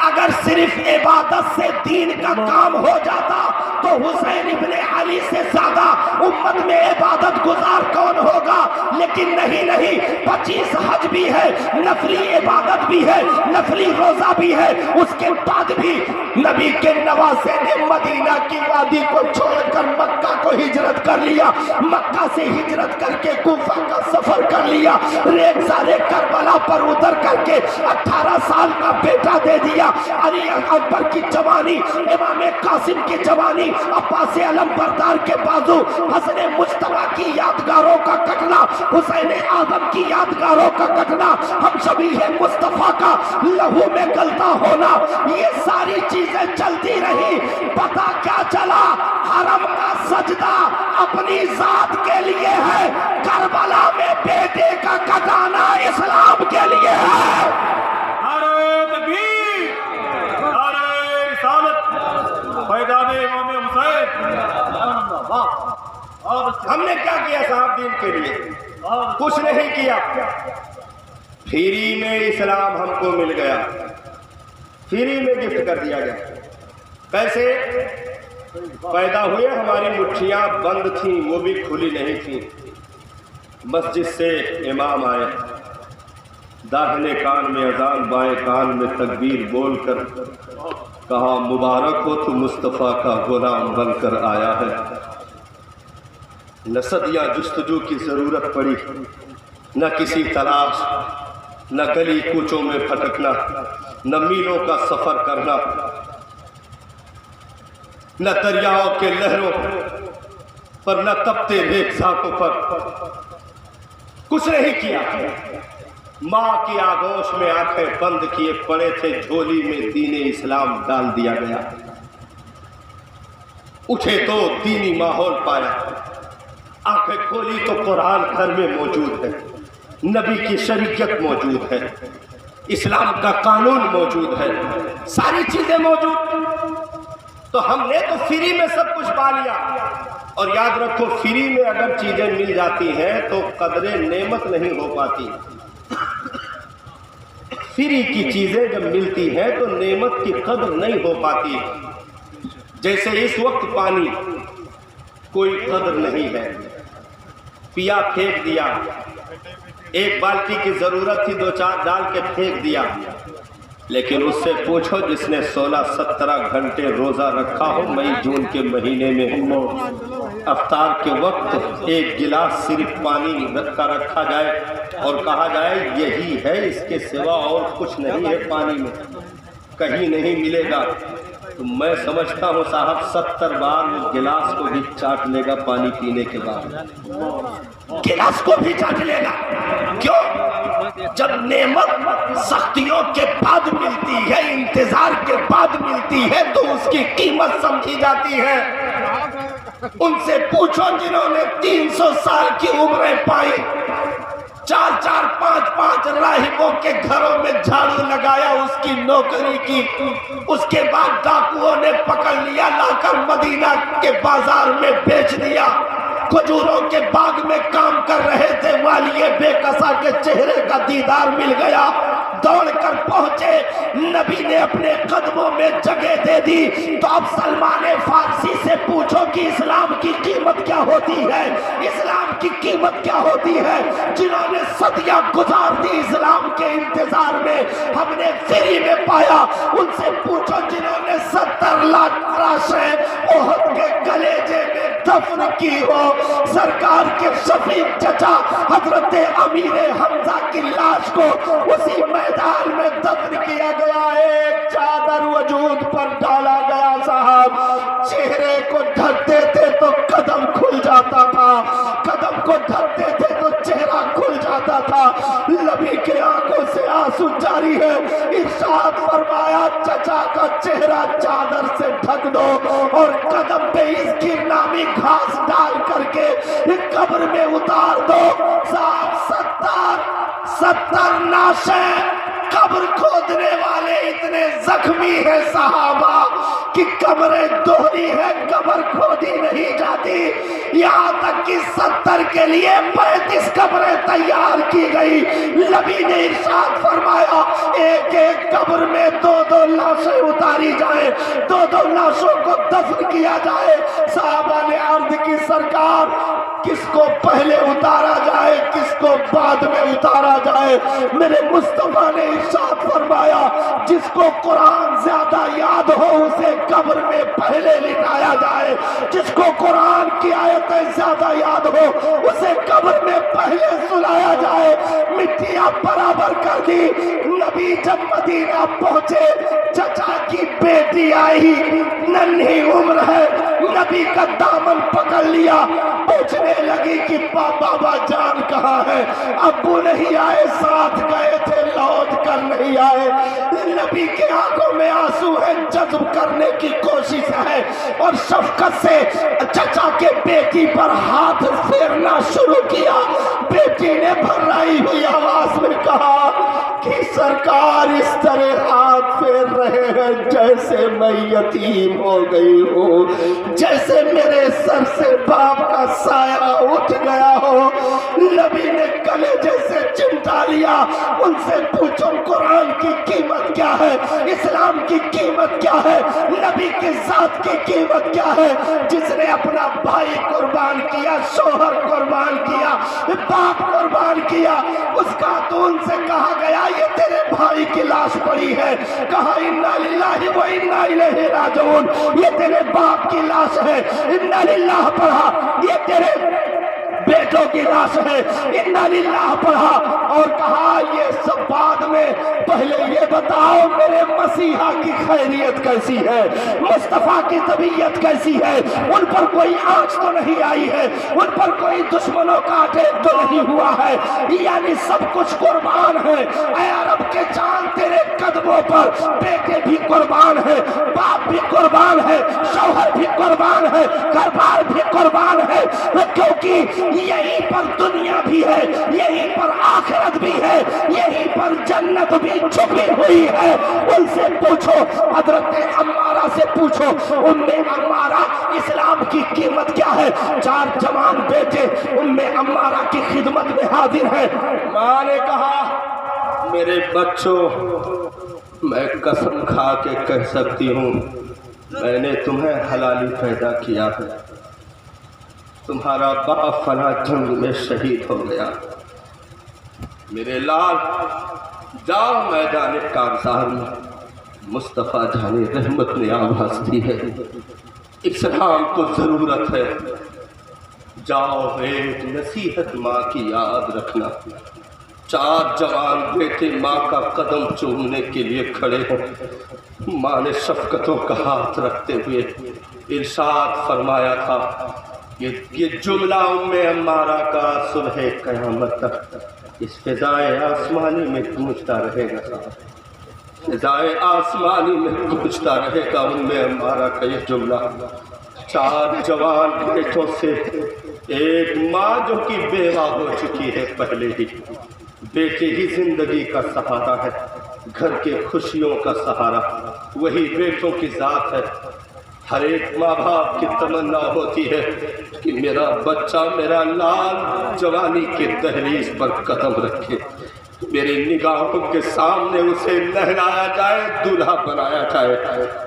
اگر صرف عبادت سے دین کا کام ہو جاتا تو حسین ابن علی سے زیادہ امت میں عبادت گزار کون ہوگا؟ لیکن نہیں. 25 حج بھی ہے، نفلی عبادت بھی ہے، نفلی روزہ بھی ہے. اس کے بعد بھی نبی کے نواسے نے مدینہ کی وادی کو چھوڑ کر مکہ کو ہجرت کر لیا. مکہ سے ہجرت کر کے کوفہ کا سفر کر لیا. ریگزارے کربلا پر اتر کر کے 18 سال کا بیٹا دے دیا. علی اکبر کی جوانی، امام قاسم کی جوانی، عباس علم بردار کے بازو، حسن مجتبیٰ کی یادگاروں کا کٹنا، حسین اعظم کی یادگاروں کا کٹنا، ہم شبیہ مصطفیٰ کا لہو میں گلتا ہونا، یہ ساری چیزیں چلتی رہی. پتہ کیا چلا؟ حرم کا سجدہ اپنی ذات کے لیے ہے، کربلا میں بیٹے کا کٹانا اسلام کے لیے ہے. نعرہ تکبیر، نعرہ رسالت، پیداب امام حسین. ہم نے کیا کیا صاحب دین کے لیے؟ کچھ نہیں کیا. فری میں اسلام ہم کو مل گیا، فری میں گفٹ کر دیا گیا. کیسے پیدا ہوئے؟ ہماری مٹھیاں بند تھیں، وہ بھی کھلی نہیں تھیں. مسجد سے امام آئے، داہنے کان میں اذان، بائیں کان میں تکبیر بول کر کہا مبارک ہو تو مصطفیٰ کا غلام بن کر آیا ہے. نہ صدیاں جستجو کی ضرورت پڑی، نہ کسی تلاش، نہ گلی کوچوں میں پھٹکنا، نہ میلوں کا سفر کرنا، نہ دریاؤں کے لہروں پر، نہ تپتے ریگزاروں پر. کچھ نہیں کیا. ماں کی آغوش میں آنکھیں بند کیے پڑے تھے، جھولی میں دین اسلام ڈال دیا گیا. اٹھے تو دینی ماحول پایا، آنکھیں کھولی تو قرآن گھر میں موجود ہے، نبی کی شریعت موجود ہے، اسلام کا قانون موجود ہے، ساری چیزیں موجود. تو ہم نے تو فری میں سب کچھ پا لیا. اور یاد رکھو، فری میں اگر چیزیں مل جاتی ہیں تو قدر نعمت نہیں ہو پاتی. فری کی چیزیں جب ملتی ہیں تو نعمت کی قدر نہیں ہو پاتی. جیسے اس وقت پانی کوئی قدر نہیں ہے، پیا پھینک دیا، ایک بالٹی کی ضرورت تھی 2-4 ڈال کے پھینک دیا، لیکن اس سے پوچھو جس نے 16-17 گھنٹے روزہ رکھا ہو مئی جون کے مہینے میں، افطار کے وقت ایک گلاس صرف پانی کا رکھا جائے اور کہا جائے یہی ہے، اس کے سوا اور کچھ نہیں ہے، پانی میں کہیں نہیں ملے گا، تو میں سمجھتا ہوں صاحب 70 بار وہ گلاس کو بھی چاٹ لے گا پانی پینے کے بعد، گلاس کو بھی چاٹ لے گا۔ کیوں؟ جب نعمت سختیوں کے بعد ملتی ہے، انتظار کے بعد ملتی ہے، تو اس کی قیمت سمجھی جاتی ہے۔ ان سے پوچھو جنہوں نے 300 سال کی عمریں پائی، 4-4 5-5 راہبوں کے گھروں میں جھاڑو لگایا، اس کی نوکری کی، اس کے بعد ڈاکوؤں نے پکڑ لیا، لا کر مدینہ کے بازار میں بیچ دیا، کھجوروں کے باغ میں کام کر رہے تھے، والیے بے کسا کے چہرے کا دیدار مل گیا، دوڑ کر پہنچے، نبی نے اپنے قدموں میں جگہ دے دی۔ تو اب سلمان فارسی سے پوچھو کہ اسلام کی قیمت کیا ہوتی ہے، اسلام کی قیمت کیا ہوتی ہے، جنہوں نے صدیاں گزار دی اسلام کے انتظار میں، ہم نے فری میں پایا۔ ان سے پوچھو جنہوں نے 70 لاکھ لاشیں احد کے گلیجے میں دفن کی ہو، سرکار کے شفیق چچا حضرت امیر حمزہ کی لاش کو اسی میدان میں دفن کیا گیا، ایک چادر وجود پر ڈالا گیا، صاحب چہرے کو ڈھکتے تھے تو قدم کھل جاتا تھا، قدم کو ڈھکتے تھے تو چہرہ کھل جاتا تھا، نبی کے آنکھوں سے آنسو جاری ہے، ارشاد فرمایا چچا کا چہرہ چادر سے ڈھک دو اور قدم پہ اس کی نامی گھاس ڈال کر کے قبر میں اتار دو۔ صاحب 70 ناشیں، قبر کھودنے والے اتنے زخمی ہیں صحابہ کہ قبریں دوہری ہے، قبر کھودی نہیں جاتی، یہاں تک کہ 70 کے لیے 35 قبریں تیار کی گئی۔ نبی نے ارشاد فرمایا ایک ایک قبر میں 2 لاشیں اتاری جائیں، 2 لاشوں کو دفن کیا جائے۔ صحابہ نے عرض کی سرکار کس کو پہلے اتارا جائے، کس کو بعد میں اتارا جائے؟ میرے مصطفیٰ نے ارشاد فرمایا جس کو قرآن زیادہ یاد ہو اسے قبر میں پہلے لٹایا جائے، جس کو قرآن کی آیتیں زیادہ یاد ہو اسے قبر میں پہلے سلایا جائے۔ مٹیاں برابر کر دی۔ نبی جب مدینہ پہنچے، چچا کی بیٹی آئی، ننھی عمر ہے، نبی کا دامن پکڑ لیا، پوچھنے لگی کہ بابا جان کہاں ہے؟ ابو نہیں آئے، ساتھ گئے تھے، لوٹ کر نہیں آئے۔ نبی کے آنکھوں میں آنسو ہے، جذب کرنے کی کوشش ہے، اور شفقت سے چچا کے بیٹی پر ہاتھ پھیرنا شروع کیا۔ بیٹی نے بھرائی ہوئی آواز میں کہا کہ سرکار اس طرح ہاتھ پھیر رہے ہیں جیسے میں یتیم ہو گئی ہوں، جیسے میرے سر سے باپ کا سایہ اٹھ گیا ہو۔ نبی نے کلیجے سے چمٹا لیا۔ ان سے پوچھو قرآن کی قیمت کیا ہے، اسلام کی قیمت کیا ہے، نبی کی ذات کی قیمت کیا ہے؟ جس نے اپنا بھائی قربان کیا، شوہر قربان کیا، باپ قربان کیا، اس خاتون سے کہا گیا یہ تیرے بھائی کی لاش پڑی ہے، کہا انا للہ و انا الیہ راجعون، یہ تیرے باپ کی لاش ہے، انا للہ پڑھا، یہ تیرے بیٹوں کی لاش ہے، انا للہ پڑھا، اور کہا یہ سب بعد میں، پہلے یہ بتاؤ میرے مسیحا کی خیریت کیسی ہے، مصطفیٰ کی طبیعت کیسی ہے، ان پر کوئی آنچ تو نہیں آئی ہے، ان پر کوئی دشمنوں کا اٹیک تو نہیں ہوا ہے، یعنی سب کچھ قربان ہے۔ اے عرب کے جان تیرے قدموں پر بیٹے بھی قربان ہے، باپ بھی قربان ہے، شوہر بھی قربان ہے، گھر بار بھی قربان ہے، کیونکہ یہیں پر دنیا بھی ہے، یہیں پر آخرت بھی ہے، یہیں پر جنت بھی چھپی ہوئی ہے۔ ان سے پوچھو، حضرت عمارہ سے پوچھو، ام عمارہ اسلام کی قیمت کیا ہے؟ 4 جوان بیٹے ام عمارہ کی خدمت میں حاضر ہیں۔ ماں نے کہا میرے بچوں، میں قسم کھا کے کہہ سکتی ہوں میں نے تمہیں حلالی پیدا کیا ہے، تمہارا باپ فلاں جنگ میں شہید ہو گیا، میرے لال جاؤ میدان کارزار میں۔ مصطفیٰ جان رحمت نے آواز دی ہے، اسلام کو ضرورت ہے، جاؤ ایک نصیحت ماں کی یاد رکھنا۔ 4 جوان بیٹے ماں کا قدم چومنے کے لیے کھڑے ہیں، ماں نے شفقتوں کا ہاتھ رکھتے ہوئے ارشاد فرمایا تھا، یہ جملہ ام عمارہ کا صبح قیامت تک اس فضائے آسمانی میں گونجتا رہے گا، فضائے آسمانی میں گونجتا رہے گا ام عمارہ کا یہ جملہ۔ 4 جوان بیٹوں سے ایک ماں جو کہ بیوہ ہو چکی ہے پہلے ہی، بیٹے ہی زندگی کا سہارا ہے، گھر کے خوشیوں کا سہارا وہی بیٹوں کی ذات ہے۔ ہر ایک ماں باپ کی تمنا ہوتی ہے کہ میرا بچہ، میرا لال جوانی کے دہلیز پر قدم رکھے، میری نگاہوں کے سامنے اسے لہرایا جائے، دولہا بنایا جائے،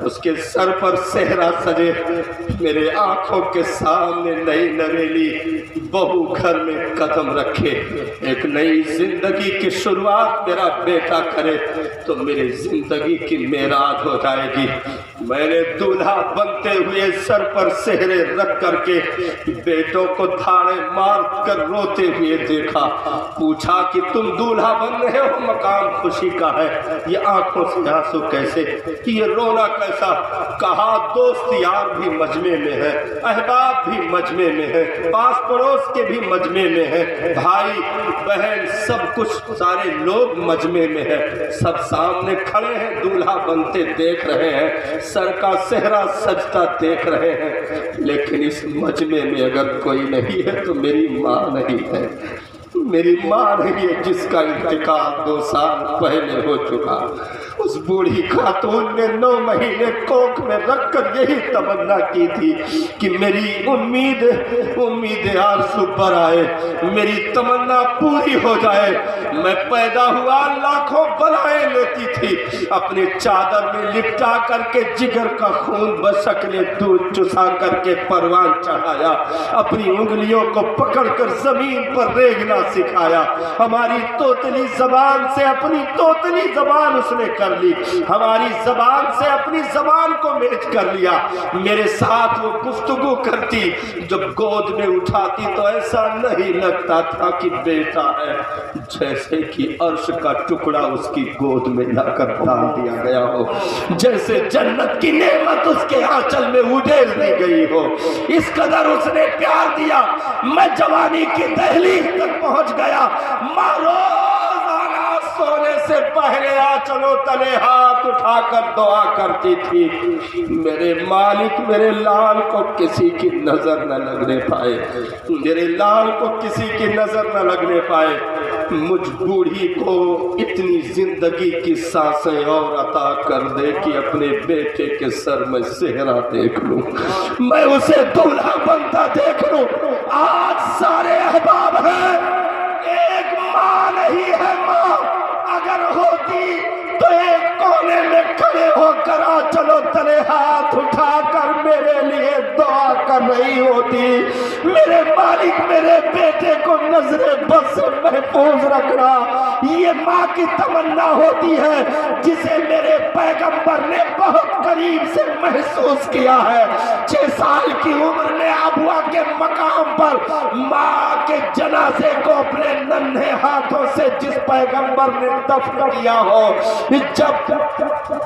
اس کے سر پر صحرا سجے، میرے آنکھوں کے سامنے نئی نویلی بہو گھر میں قدم رکھے، ایک نئی زندگی کی شروعات میرا بیٹا کرے تو میری زندگی کی معراج ہو جائے گی۔ میں نے دولہا بنتے ہوئے سر پر سہرے رکھ کر کے بیٹوں کو دھاڑے مار کر روتے ہوئے دیکھا، پوچھا کہ تم دولہا بن رہے ہو، مقام خوشی کا ہے، یہ آنکھوں سے آنسو کیسے، یہ رونا کیسا؟ کہا دوست یار بھی مجمع میں ہے، احباب بھی مجمع میں ہے، پاس پڑوس کے بھی مجمع میں ہے، بھائی بہن سب کچھ سارے لوگ مجمع میں ہے، سب سامنے کھڑے ہیں، دولہا بنتے دیکھ رہے ہیں، سر کا صحرا سجتا دیکھ رہے ہیں، لیکن اس مجمع میں اگر کوئی نہیں ہے تو میری ماں نہیں ہے، میری ماں نہیں ہے جس کا انتقال 2 سال پہلے ہو چکا۔ اس بوڑھی خاتون نے 9 مہینے کوکھ میں رکھ کر یہی تمنا کی تھی کہ میری امید آرزو پر آئے، میری تمنا پوری ہو جائے۔ میں پیدا ہوا لاکھوں بلائیں لیتی تھی، اپنی چادر میں لپٹا کر کے جگر کا خون بشکلے دودھ چسا کر کے پروان چڑھایا، اپنی انگلیوں کو پکڑ کر زمین پر ریگنا سکھایا، ہماری توتلی زبان سے اپنی توتلی زبان اس نے کر لی، ہماری زبان سے اپنی زبان کو میچ کر لیا۔ میرے ساتھ وہ گفتگو کرتی، جب گود میں اٹھاتی تو ایسا نہیں لگتا تھا کہ بیٹا ہے، جیسے کہ عرش کا ٹکڑا اس کی گود میں لا کر ڈال دیا گیا ہو، جیسے جنت کی نعمت اس کے آنچل میں اڈیل دی گئی ہو، اس قدر اس نے پیار دیا۔ میں جوانی کی دہلیز تک پہنچ گیا، روزانہ سونے سے پہلے آنچلوں تلے ہاتھ اٹھا کر دعا کرتی تھی، میرے مالک میرے لال کو کسی کی نظر نہ لگنے پائے، میرے لال کو کسی کی نظر نہ لگنے پائے، مجھ بوڑھی کو اتنی زندگی کی سانسیں اور عطا کر دے کہ اپنے بیٹے کے سر میں صحرا دیکھ لوں، میں اسے دولہا بنتا دیکھ لوں۔ آج سارے احباب ہیں، ایک ماں نہیں ہے، ماں اگر ہوتی تو ایک کونے میں کھڑے ہو کر آنچلوں تلے ہاتھ اٹھا کر میرے لیے دعا کر رہی ہوتی، میرے مالک میرے بیٹے کو نظر بس سے محفوظ رکھنا، یہ ماں کی تمنا ہوتی ہے جسے میرے پیغمبر نے بہت قریب سے محسوس کیا ہے۔ 6 سال کی عمر میں ابوا کے مقام پر ماں کے جنازے کو اپنے ننھے ہاتھوں سے جس پیغمبر نے دفن کیا ہو، جب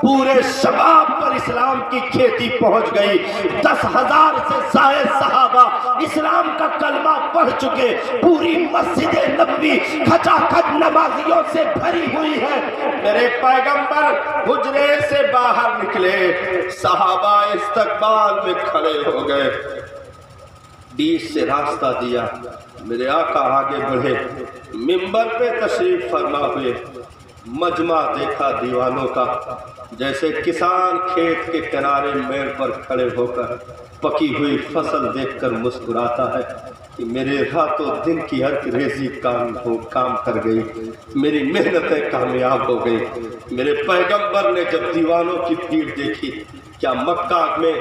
پورے شباب پر اسلام کی کھیتی پہنچ گئی، 10,000 سے زائد صحابہ اسلام کا کلمہ پڑھ چکے، پوری مسجد نبوی کھچا کھچ نمازیوں سے بھری ہوئی ہے، میرے پیغمبر حجرے سے باہر نکلے، صحابہ استقبال میں کھڑے ہو گئے، بیچ سے راستہ دیا، میرے آقا آگے بڑھے، منبر پہ تشریف فرما ہوئے، مجمع دیکھا دیوانوں کا، جیسے کسان کھیت کے کنارے میڑ پر کھڑے ہو کر پکی ہوئی فصل دیکھ کر مسکراتا ہے کہ میرے راتوں دن کی ہر ریزی کام کر گئی، میری محنتیں کامیاب ہو گئی۔ میرے پیغمبر نے جب دیوانوں کی بھیڑ دیکھی، کیا مکہ میں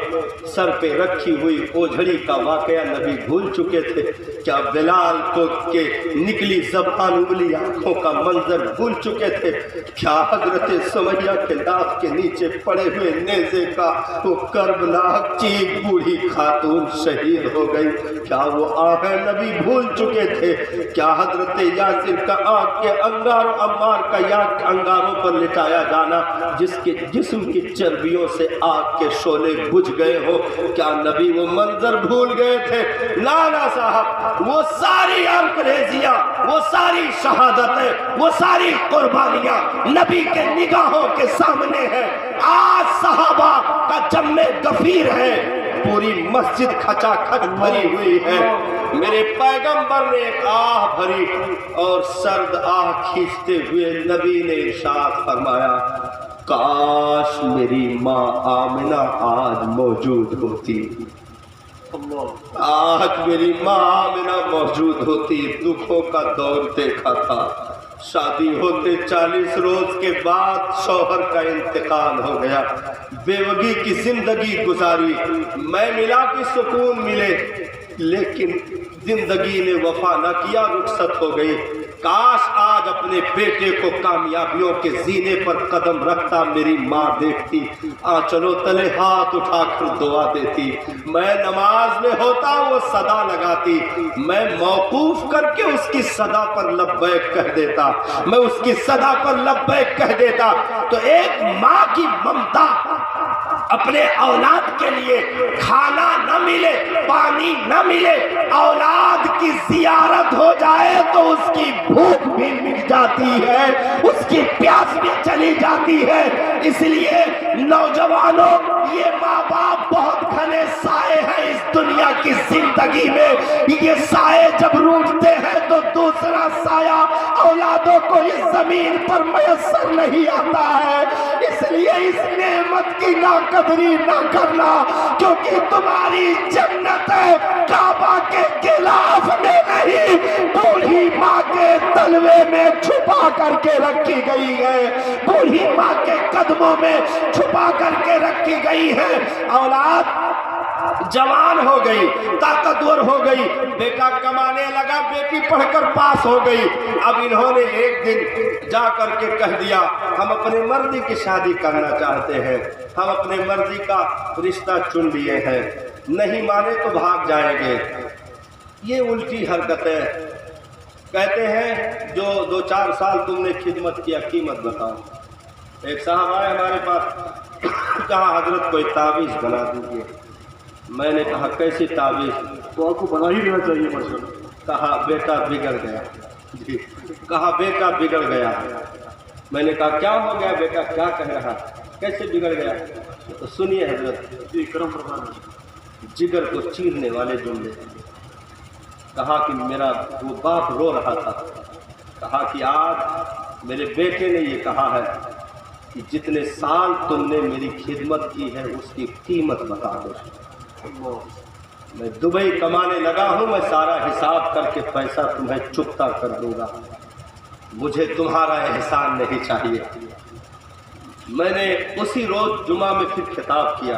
سر پہ رکھی ہوئی اوجھڑی کا واقعہ نبی بھول چکے تھے؟ کیا بلال کو کے نکلی زبان انگلی آنکھوں کا منظر بھول چکے تھے؟ کیا حضرت سمیہ کے لاف کے نیچے پڑے ہوئے نیزے کا وہ کربلا چیخ بوڑھی خاتون شہید ہو گئی، کیا وہ آہیں نبی بھول چکے تھے؟ کیا حضرت یاسر کا آگ کے انگاروں عمار کا یاد انگاروں پر لٹایا جانا جس کے جسم کی چربیوں سے آگ کے شعلے بجھ گئے ہو، کیا نبی وہ منظر بھول گئے تھے؟ لالا صاحب، وہ ساری انگریزیاں، وہ ساری شہادتیں، وہ ساری قربانیاں نبی کے نگاہوں کے سامنے ہیں۔ آج صحابہ کا جم غفیر ہے، پوری مسجد کھچا کھچ بھری ہوئی ہے۔ میرے پیغمبر نے ایک آہ بھری اور سرد آہ کھینچتے ہوئے نبی نے ارشاد فرمایا، کاش میری ماں آمنہ آج موجود ہوتی، آج میری ماں آمنہ موجود ہوتی۔ دکھوں کا دور دیکھا تھا، شادی ہوتے 40 روز کے بعد شوہر کا انتقال ہو گیا، بیوگی کی زندگی گزاری، میں ملا کہ سکون ملے، لیکن زندگی نے وفا نہ کیا، رخصت ہو گئی۔ کاش آج اپنے بیٹے کو کامیابیوں کے زینے پر قدم رکھتا میری ماں دیکھتی، آنچلوں تلے ہاتھ اٹھا کر دعا دیتی، میں نماز میں ہوتا وہ صدا لگاتی، میں موقوف کر کے اس کی صدا پر لبیک کہہ دیتا، میں اس کی صدا پر لبیک کہہ دیتا۔ تو ایک ماں کی ممتا، اپنے اولاد کے لیے کھانا نہ ملے، پانی نہ ملے، اولاد کی زیارت ہو جائے تو اس کی بھوک بھی مٹ جاتی ہے، اس کی پیاس بھی چلی جاتی ہے۔ اس لیے نوجوانوں، یہ ماں باپ بہت گھنے سائے ہیں اس دنیا کی زندگی میں، یہ سائے جب روٹتے ہیں تو دوسرا سایہ اولادوں کو اس زمین پر میسر نہیں آتا ہے۔ اس لیے اس نعمت کی ناقدری نہ کرنا، کیونکہ تمہاری جنت کعبہ کے غلاف میں نہیں، بوڑھی ماں کے تلوے میں چھپا کر کے رکھی گئی ہے، بوڑھی ماں کے قدموں میں چھپا کر کے رکھی گئی ہے۔ اولاد جوان ہو گئی، طاقتور ہو گئی، بیٹا کمانے لگا، بیٹی پڑھ کر پاس ہو گئی، اب انہوں نے ایک دن جا کر کے کہہ دیا ہم اپنی مرضی کی شادی کرنا چاہتے ہیں، ہم اپنے مرضی کا رشتہ چن لیے ہیں، نہیں مانے تو بھاگ جائیں گے۔ یہ الٹی حرکتیں، کہتے ہیں جو 2-4 سال تم نے خدمت کیا قیمت بتاؤ۔ ایک صاحب آئے ہمارے پاس، کہا حضرت کوئی تعویذ بنا دیجیے۔ میں نے کہا کیسی تعویذ؟ تو آپ کو بنا ہی دینا چاہیے ماشاءاللہ۔ کہا بیٹا بگڑ گیا۔ جی، کہا بیٹا بگڑ گیا۔ میں نے کہا کیا ہو گیا بیٹا، کیا کہہ رہا، کیسے بگڑ گیا؟ تو سنیے حضرت، جی کرم فرمائیں۔ جگر کو چیرنے والے جملے۔ کہا کہ میرا وہ باپ رو رہا تھا، کہا کہ آج میرے بیٹے نے یہ کہا ہے کہ جتنے سال تم نے میری خدمت کی ہے اس کی قیمت بتا دو۔ میں دبئی کمانے لگا ہوں، میں سارا حساب کر کے پیسہ تمہیں چکتا کر دوں گا، مجھے تمہارا احسان نہیں چاہیے۔ میں نے اسی روز جمعہ میں پھر خطاب کیا،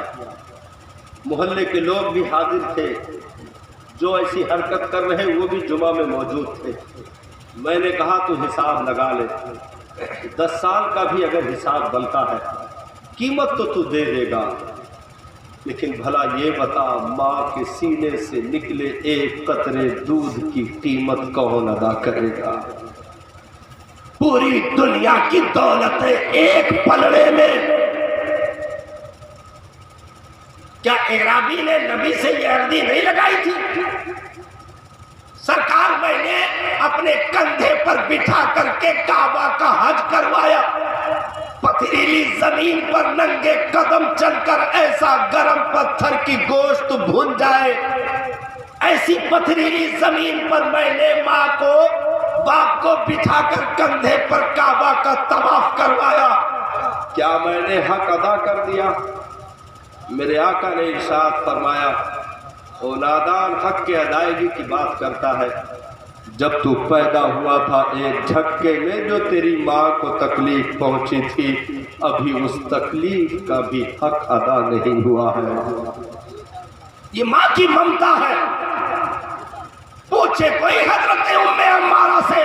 محلے کے لوگ بھی حاضر تھے، جو ایسی حرکت کر رہے وہ بھی جمعہ میں موجود تھے۔ میں نے کہا تو حساب لگا لے، 10 سال کا بھی اگر حساب بنتا ہے قیمت تو تو دے دے گا، لیکن بھلا یہ بتا ماں کے سینے سے نکلے ایک قطرے دودھ کی قیمت کون ادا کرے گا؟ پوری دنیا کی دولت ایک پلڑے میں۔ کیا اعرابی نے نبی سے یہ عرضی نہیں لگائی تھی؟ سرکار میں نے اپنے کندھے پر بٹھا کر کے کعبہ کا حج کروایا، پتھریلی زمین پر ننگے قدم چل کر ایسا گرم پتھر کی گوشت بھن جائے، ایسی پتھریلی زمین پر میں نے ماں کو باپ کو بٹھا کر کندھے پر کعبہ کا طواف کروایا۔ کیا میں نے حق ادا کر دیا؟ میرے آقا نے ارشاد فرمایا، او نادان حق کے ادائیگی کی بات کرتا ہے، جب تو پیدا ہوا تھا ایک جھٹکے میں جو تیری ماں کو تکلیف پہنچی تھی، ابھی اس تکلیف کا بھی حق ادا نہیں ہوا ہے۔ یہ ماں کی ممتا ہے۔ پوچھے کوئی حضرت ام عمارہ سے،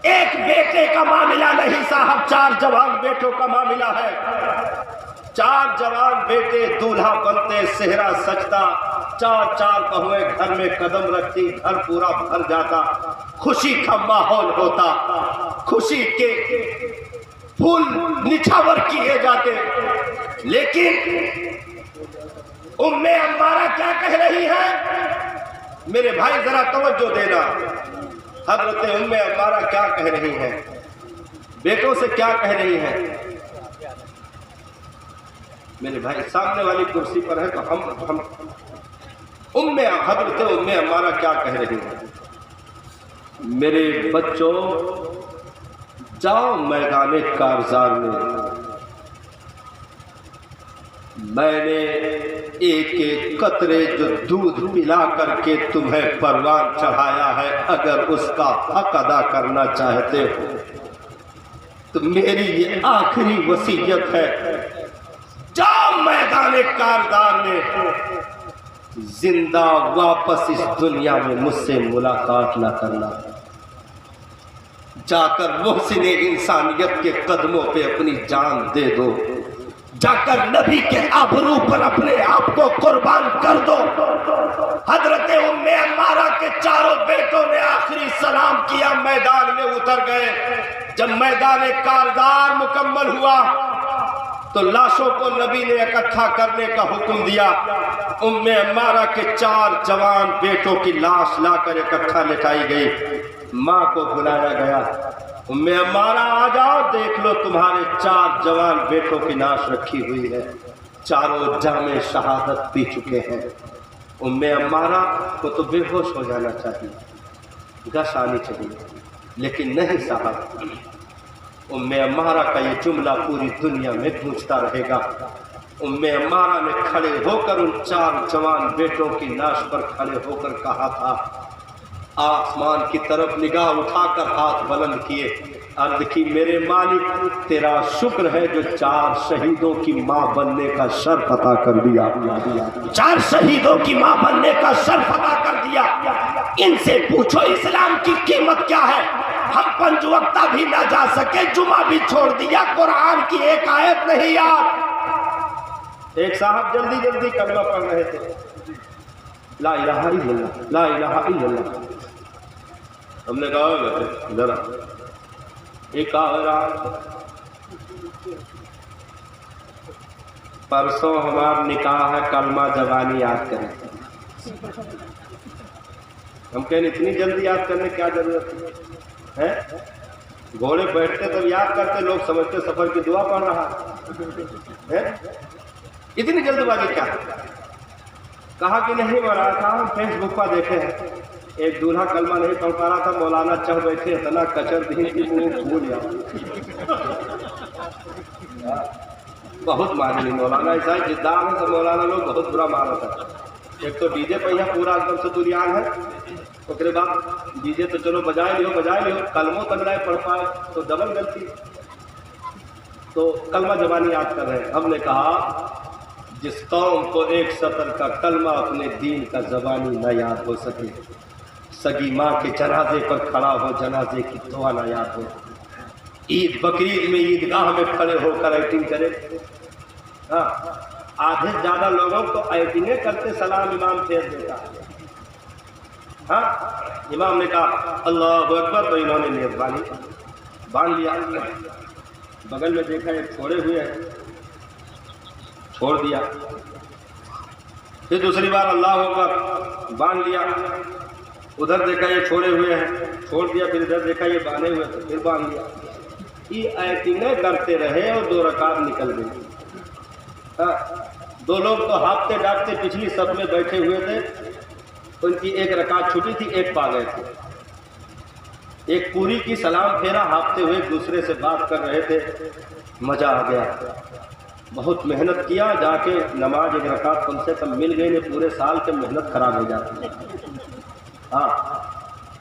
ایک بیٹے کا معاملہ نہیں صاحب، 4 جوان بیٹوں کا معاملہ ہے۔ 4 جوان بیٹے دولہا بنتے، صحرا سجتا، 4 کہوے گھر میں قدم رکھتی، گھر پورا بھر جاتا، خوشی کا ماحول ہوتا، خوشی کے پھول نچھاور کیے جاتے۔ لیکن ام عمارہ کیا کہہ رہی ہے؟ میرے بھائی ذرا توجہ دینا، حضرت ام عمارہ کیا کہہ رہی ہے، بیٹوں سے کیا کہہ رہی ہے؟ میرے بھائی سامنے والی کرسی پر ہے تو ہم حضرت ام عمارہ کیا کہہ رہی ہے؟ میرے بچوں، جاؤ میدان کارزار میں نے ایک ایک قطرے جو دودھ پلا کر کے تمہیں پروان چڑھایا ہے، اگر اس کا حق ادا کرنا چاہتے ہو تو میری یہ آخری وصیت ہے، جاؤ میدان کارزار میں، زندہ واپس اس دنیا میں مجھ سے ملاقات نہ کرنا، جا کر محسن انسانیت کے قدموں پہ اپنی جان دے دو، جا کر نبی کے آبرو پر اپنے آپ کو قربان کر دو۔ حضرت ام عمارہ کے 4 بیٹوں نے آخری سلام کیا، میدان میں اتر گئے۔ جب میدان کارزار مکمل ہوا تو لاشوں کو نبی نے اکٹھا کرنے کا حکم دیا۔ ام عمارہ کے 4 جوان بیٹوں کی لاش لا کر اکٹھا لٹائی گئی، ماں کو بلایا گیا، ام عمارہ آ جاؤ، دیکھ لو تمہارے 4 جوان بیٹوں کی لاش رکھی ہوئی ہے، چاروں جام شہادت پی چکے ہیں۔ ام عمارہ کو تو بے ہوش ہو جانا چاہیے، گش آنی چاہیے، لیکن نہیں صاحب، ام عمارہ کا یہ جملہ پوری دنیا میں گونجتا رہے گا۔ ام عمارہ نے کھڑے ہو کر ان 4 جوان بیٹوں کی لاش پر کھڑے ہو کر کہا تھا، آسمان کی طرف نگاہ اٹھا کر ہاتھ بلند کیے، عرض کی میرے مالک تیرا شکر ہے جو 4 شہیدوں کی ماں بننے کا شرف عطا کر دیا، 4 شہیدوں کی ماں بننے کا شرف عطا کر دیا۔ ان سے پوچھو اسلام کی قیمت کیا ہے؟ ہم 5 وقتہ بھی نہ جا سکے، جمعہ بھی چھوڑ دیا، قرآن کی ایک آیت نہیں یاد۔ ایک صاحب جلدی جلدی کلمہ پڑھ رہے تھے، لا الہ الا اللہ، لا الہ الا اللہ۔ ہم نے کہا ذرا ایک پرسوں ہمارا نکاح ہے، کلمہ زبانی یاد کریں۔ ہم کہیں اتنی جلدی یاد کرنے کیا ضرورت ہے؟ گھوڑے بیٹھتے تب یاد کرتے، لوگ سمجھتے سفر کی دعا پڑھ رہا ہے، اتنی جلد بازی کیا؟ کہا کہ نہیں مرا تھا، ہم فیس بک پر دیکھے ہیں ایک دولہا کلمہ نہیں پڑھ پا رہا تھا، مولانا چڑھ بیٹھے، اتنا کچر دی کہ وہ بھول گیا، بہت ماری مولانا ایسا جدہ میں سب مولانا لوگ بہت برا مارا تھا۔ ایک تو ڈی جے پہ پورا ایک دم سے دوریان ہے، اس کے بعد ڈی جے تو چلو بجائے لیو، کلموں تک نہ پڑھ پائے تو ڈبل غلطی۔ تو کلمہ زبانی یاد کر رہے ہیں۔ ہم نے کہا جس قوم کو 1 سطر کا کلمہ اپنے دین کا زبانی نہ یاد ہو سکے، سگی ماں کے جنازے پر کھڑا ہو، جنازے کی دعا نہ یاد ہو، عید بقرعید میں عیدگاہ میں کھڑے ہو کر ایٹنگ کرے۔ آدھے زیادہ لوگوں کو ایٹنگیں کرتے سلام امام پھیر دیتا۔ امام نے کہا اللہ اکبر تو انہوں نے نیت باندھ لیا، بغل میں دیکھا ایک چھوڑے ہوئے ہیں، چھوڑ دیا، پھر دوسری بار اللہ اکبر باندھ لیا، ادھر دیکھا یہ چھوڑے ہوئے ہیں، چھوڑ دیا، پھر ادھر دیکھا یہ باندھے ہوئے تھے، پھر باندھ لیا۔ یہ ایٹنگیں کرتے رہے اور 2 رکعت نکل گئی۔ 2 لوگ تو ہاپتے ڈاکتے پچھلی صف میں بیٹھے ہوئے تھے، ان کی 1 رکعت چھٹی تھی، 1 پا گئے تھے، ایک پوری کی سلام پھیرا ہاپتے ہوئے ایک دوسرے سے بات کر رہے تھے۔ مزہ آ گیا، بہت محنت کیا، جا کے نماز 1 رکعت کم سے کم مل گئی، نے پورے سال کے محنت خراب ہو جاتی ہے۔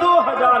2000